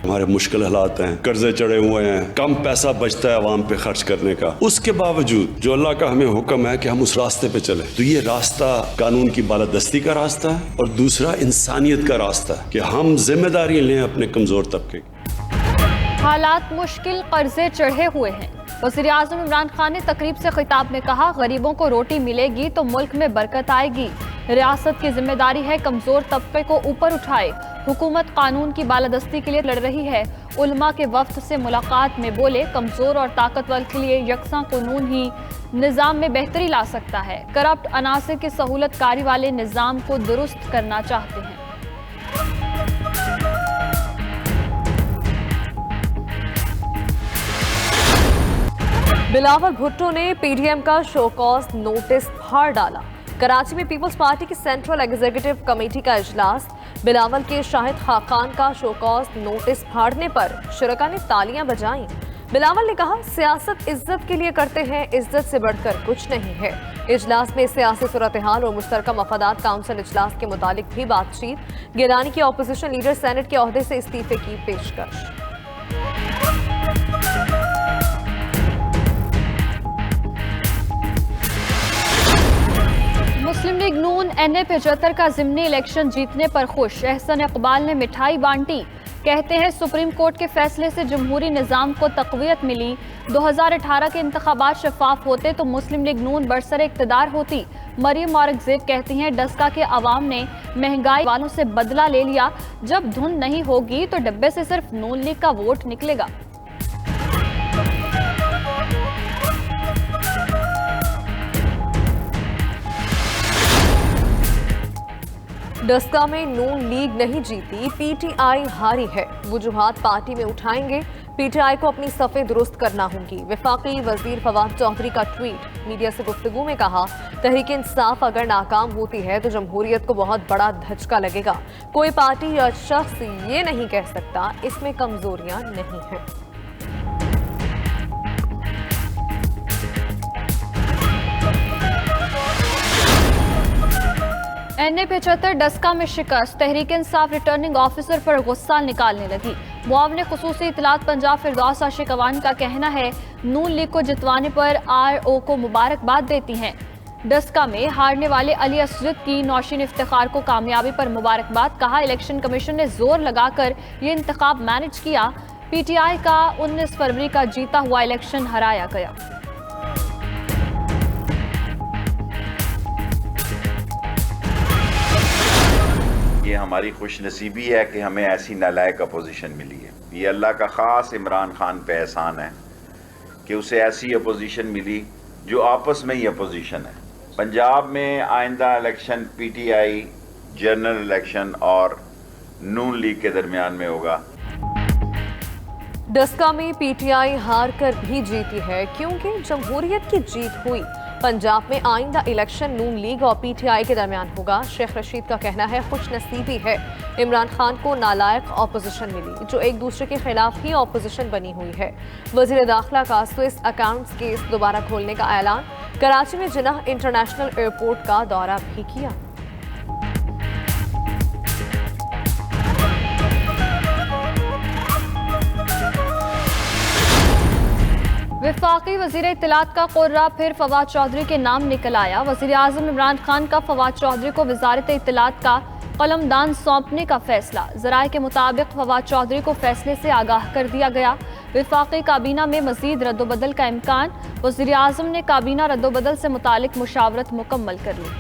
हमारे मुश्किल हालात हैं, कर्जे चढ़े हुए हैं, कम पैसा बचता है आवाम पे खर्च करने का, उसके बावजूद जो अल्लाह का हमें हुक्म है कि हम उस रास्ते पे चले, तो ये रास्ता कानून की बालादस्ती का रास्ता है और दूसरा इंसानियत का रास्ता है कि हम जिम्मेदारी लें अपने कमजोर तबके की। हालात मुश्किल, कर्जे चढ़े हुए हैं। वज़ीर आज़म इमरान खान ने तकरीब से खिताब में कहा, गरीबों को रोटी मिलेगी तो मुल्क में बरकत आएगी। रियासत की जिम्मेदारी है कमजोर तबके को ऊपर उठाए। हुकूमत कानून की बालादस्ती के लिए लड़ रही है। उलमा के वफ्द से मुलाकात में बोले, कमजोर और ताकतवर के लिए यकसा कानून ही निज़ाम में बेहतरी ला सकता है। करप्ट अनासर की सहूलतकारी वाले निज़ाम को दुरुस्त करना चाहते हैं। बिलावल भुट्टो ने पीडीएम का शोकॉज नोटिस फाड़ डाला। कराची में पीपल्स पार्टी की सेंट्रल एग्जीक्यूटिव कमेटी का इजलास। बिलावल के शाहिद खाकान का शोकॉज नोटिस फाड़ने पर शुरका ने तालियां बजाईं। बिलावल ने कहा, सियासत इज्जत के लिए करते हैं, इज्जत से बढ़कर कुछ नहीं है। इजलास में सियासी सूरत हाल और मुश्तरका मफादात काउंसिल इजलास के मुतालिक भी बातचीत। गिलानी की अपोजिशन लीडर सेनेट के ओहदे से इस्तीफे की पेशकश। मुस्लिम लीग नून NA-75 का ज़िमनी इलेक्शन जीतने पर खुश। एहसन इकबाल ने मिठाई बांटी। कहते हैं, सुप्रीम कोर्ट के फैसले से जमहूरी निज़ाम को तक़वियत मिली। 2018 के इंतखाबात शफाफ होते तो मुस्लिम लीग नून बरसर इक़्तिदार होती। मरियम औरंगज़ेब कहती हैं, डस्का के अवाम ने महंगाई वालों से बदला ले लिया। जब धुन नहीं होगी तो डब्बे से सिर्फ नून लीग का वोट निकलेगा। डस्का में नून लीग नहीं जीती, पीटीआई हारी है। वजूहात पार्टी में उठाएंगे। पीटीआई को अपनी सफ़े दुरुस्त करना होंगी। वफाकी वजीर फवाद चौधरी का ट्वीट। मीडिया से गुफ्तगू में कहा, तहरीक इंसाफ अगर नाकाम होती है तो जमहूरियत को बहुत बड़ा धचका लगेगा। कोई पार्टी या शख्स ये नहीं कह सकता इसमें कमजोरियां नहीं हैं। NA-75 डस्का में शिकस्त। तहरीक इंसाफ रिटर्निंग ऑफिसर पर गुस्सा निकालने लगी। मुआवने खुसूसी इतलात पंजाब फिरदौस आशिक अवान का कहना है, नून लीग को जितवाने पर RO को मुबारकबाद देती हैं। डस्का में हारने वाले अली असद की नौशीन इफ्तिखार को कामयाबी पर मुबारकबाद। कहा, इलेक्शन कमीशन ने जोर लगाकर ये इंतखाब मैनेज किया। PTI का 19 फरवरी का जीता हुआ इलेक्शन हराया गया। ये हमारी खुशनसीबी है कि हमें ऐसी नालायक अपोजिशन मिली है। ये अल्लाह का ख़ास इमरान खान पे एहसान है कि उसे ऐसी अपोजिशन मिली जो आपस में ही अपोजिशन है। पंजाब में आइंदा इलेक्शन PTI जनरल इलेक्शन और नून लीग के दरमियान में होगा। डस्का में PTI हार कर भी जीती है क्योंकि जमहूरियत की जीत हुई। पंजाब में आइंदा इलेक्शन नून लीग और PTI के दरमियान होगा। शेख रशीद का कहना है, खुशनसीबी है इमरान खान को नालायक ऑपोजिशन मिली जो एक दूसरे के खिलाफ ही ऑपोजिशन बनी हुई है। वजीर दाखिला का स्विस अकाउंट्स केस दोबारा खोलने का ऐलान। कराची में जिन्ना इंटरनेशनल एयरपोर्ट का दौरा भी किया। वफाकी वजीर इत्तलात का कुर्रा फिर फवाद चौधरी के नाम निकल आया। वजीर आज़म इमरान खान का फवाद चौधरी को वजारत इत्तलात का कलमदान सौंपने का फैसला। ज़राए के मुताबिक फवाद चौधरी को फैसले से आगाह कर दिया गया। वफाकी काबीना में मजीद रद्दोबदल का इम्कान। वजीर आज़म ने काबीना रद्दोबदल से मुतालिक मुशावरत मुकम्मल कर ली।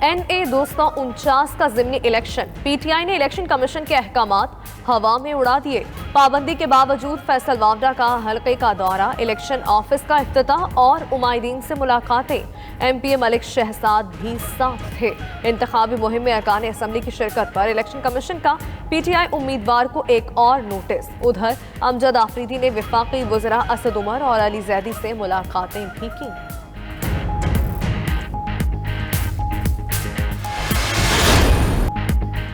NA-249 का ज़िमनी इलेक्शन। PTI ने इलेक्शन कमीशन के अहकामात हवा में उड़ा दिए। पाबंदी के बावजूद फैसल वावडा का हल्के का दौरा, इलेक्शन ऑफिस का इफ्तिताह और उमाइदीन से मुलाकातें। MPA मलिक शहजाद भी साथ थे। इंतखाबी मुहिम में अरकान असम्बली की शिरकत पर इलेक्शन कमीशन का PTI उम्मीदवार को एक और नोटिस। उधर अमजद आफरीदी ने वफाकी वज़रा असद उमर और अली जैदी से मुलाकातें भी की।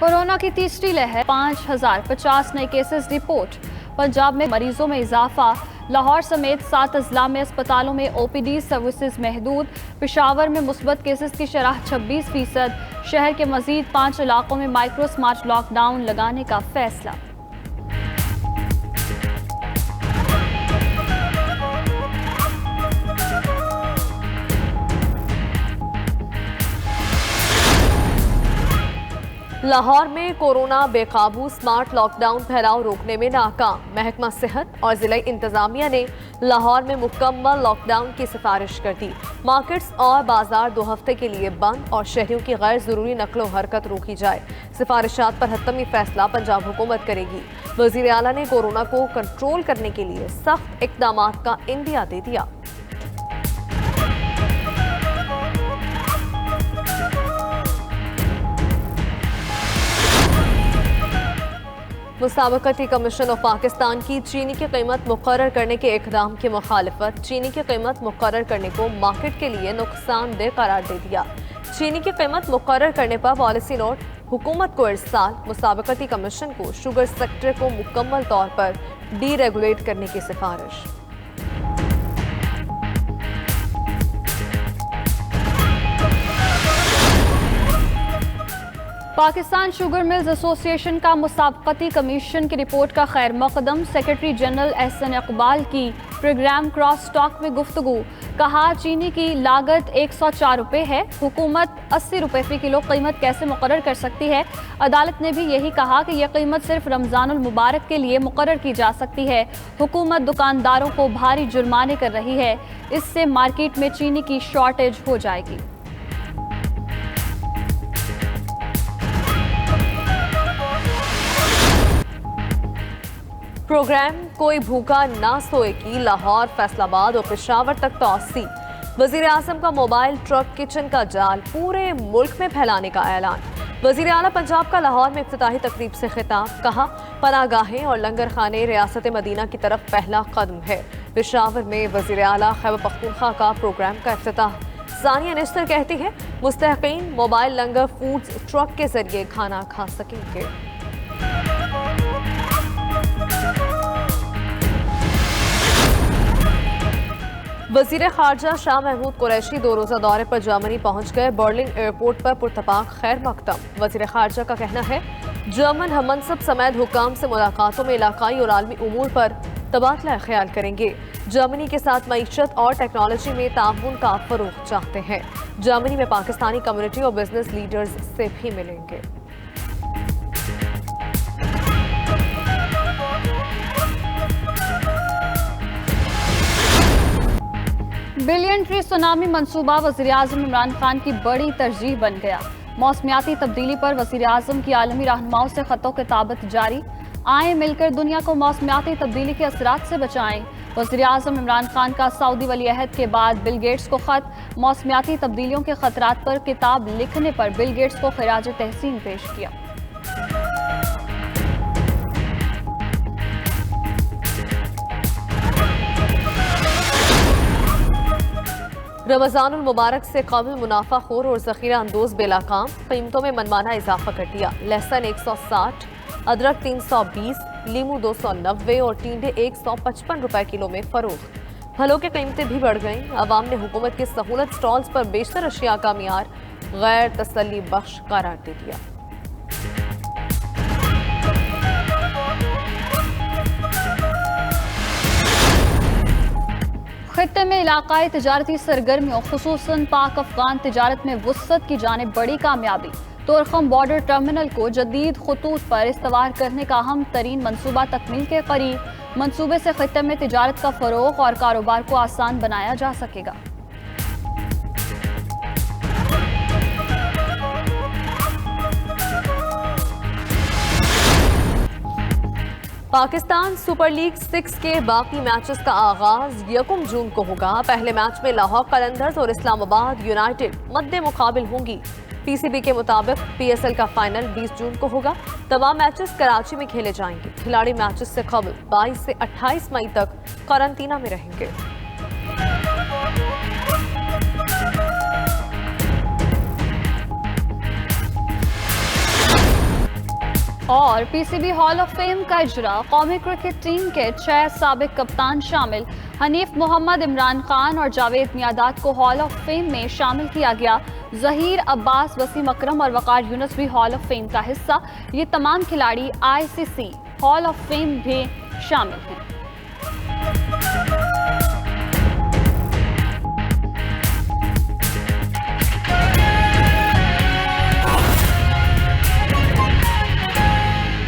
कोरोना की तीसरी लहर, 5050 नए केसेस रिपोर्ट। पंजाब में मरीजों में इजाफा। लाहौर समेत 7 अजला में अस्पतालों में OPD सर्विसेज महदूद। पेशावर में मुस्बत केसेस की शरह 26%। शहर के मजीद 5 इलाकों में माइक्रो स्मार्ट लॉकडाउन लगाने का फैसला। लाहौर में कोरोना बेकाबू, स्मार्ट लॉकडाउन फैलाव रोकने में नाकाम। महकमा सेहत और जिला इंतजामिया ने लाहौर में मुकम्मल लॉकडाउन की सिफारिश कर दी। मार्केट्स और बाजार 2 हफ्ते के लिए बंद और शहरियों की गैर जरूरी नकलो हरकत रोकी जाए। सिफारिशात पर हतमी फैसला पंजाब हुकूमत करेगी। वजीर आला ने कोरोना को कंट्रोल करने के लिए सख्त इकदाम का इंदिया दे दिया। मुसाबकती कमीशन ऑफ पाकिस्तान की चीनी की कीमत मुकर्रर करने के इक़दाम की मुखालिफत। चीनी की कीमत मुकर्रर करने को मार्केट के लिए नुकसानदेह करार दे दिया। चीनी की कीमत मुकर्रर करने पर पॉलिसी नोट, हुकूमत को इरसाल। मुसाबकती कमीशन को शुगर सेक्टर को मुकम्मल तौर पर डीरेगुलेट करने की सिफारिश। पाकिस्तान शुगर मिल्स एसोसिएशन का मुसाबकती कमीशन की रिपोर्ट का खैर मकदम। सेक्रेटरी जनरल एहसन इकबाल की प्रोग्राम क्रॉस स्टॉक में गुफ्तगू। कहा, चीनी की लागत 104 रुपये है, हुकूमत 80 रुपये फी किलो कीमत कैसे मुकर्रर कर सकती है। अदालत ने भी यही कहा कि यह कीमत सिर्फ रमज़ानुल मुबारक के लिए मुकर्रर की जा सकती है। हुकूमत दुकानदारों को भारी जुर्माने कर रही है, इससे मार्केट में चीनी की शॉर्टेज हो जाएगी। प्रोग्राम कोई भूखा ना सोए की लाहौर, फैसलाबाद और पेशावर तक तौसी। वजीर आजम का मोबाइल ट्रक किचन का जाल पूरे मुल्क में फैलाने का ऐलान। वजीर आला पंजाब का लाहौर में इफ्तिताही तकरीब से खिताब। कहा, पनागाहें और लंगर खाने रियासत मदीना की तरफ पहला कदम है। पेशावर में वजीर आला खैबर पख्तूनख्वा का प्रोग्राम का इफ्तिताह। सानिया निश्तर कहती है, मुस्तहकीन मोबाइल लंगर फूड्स ट्रक के जरिए खाना खा सकेंगे। वजीर खारजा शाह महमूद कुरैशी 2 रोज़ा दौरे पर जर्मनी पहुंच गए। बर्लिन एयरपोर्ट पर पुरतपाक खैर मकदम। वजीर खारजा का कहना है, जर्मन हममनसब समेत हुकाम से मुलाकातों में इलाकाई और आलमी उमूर पर तबादला ख्याल करेंगे। जर्मनी के साथ मईशत और टेक्नोलॉजी में ताउन का फरोग चाहते हैं। जर्मनी में पाकिस्तानी कम्युनिटी और बिजनेस लीडर्स से भी मिलेंगे। बिलियन ट्री सुनामी मंसूबा वज़ीर आज़म इमरान खान की बड़ी तरजीह बन गया। मौसमियाती तब्दीली पर वज़ीर आज़म की आलमी रहनुमाओं से ख़तों किताबत जारी। आए मिलकर दुनिया को मौसमियाती तब्दीली के असरात से बचाएं। वज़ीर आज़म इमरान खान का सऊदी वलीअहद के बाद बिल गेट्स को ख़त। मौसमियाती तब्दीलियों के खतरात पर किताब लिखने पर बिल गेट्स को खिराज तहसीन पेश किया। रमज़ानुल मुबारक से काबिल मुनाफाखोर और ज़ख़ीरा अंदोज़ बेलाकाम। कीमतों में मनमाना इजाफा कर दिया। लहसुन 160, अदरक 320, लीमू 290 और टींडे 155 रुपए किलो में फरोख्त। फलों की कीमतें भी बढ़ गईं। अवाम ने हुकूमत के सहूलत स्टॉल्स पर बेशतर अशिया का मियार गैर तसल्ली बख्श करार दे दिया। खित्ते में इलाकाई तजारती सरगर्मियों खुसूसन पाक अफगान तजारत में वुसअत की जानिब बड़ी कामयाबी। तोरखम बॉर्डर टर्मिनल को जदीद खतूत पर इस्तवार करने का अहम तरीन मनसूबा तकमील के करीब। मनसूबे से खित्ते में तजारत का फरोग और कारोबार को आसान बनाया जा सकेगा। पाकिस्तान सुपर लीग 6 के बाकी मैचेस का आगाज 1 जून को होगा। पहले मैच में लाहौर कलंदर्स और इस्लामाबाद यूनाइटेड मद्दे मुकाबिल होंगी। पीसीबी के मुताबिक पीएसएल का फाइनल 20 जून को होगा। तमाम मैचेस कराची में खेले जाएंगे। खिलाड़ी मैचेस से कबल 22 से 28 मई तक क्वारंटीना में रहेंगे। और पीसीबी हॉल ऑफ फेम का इजरा, कौमी क्रिकेट टीम के 6 साबिक कप्तान शामिल। हनीफ मोहम्मद, इमरान खान और जावेद मियादाद को हॉल ऑफ फेम में शामिल किया गया। जहीर अब्बास, वसीम अकरम और वकार यूनुस भी हॉल ऑफ फेम का हिस्सा। ये तमाम खिलाड़ी आईसीसी हॉल ऑफ फेम में शामिल हैं।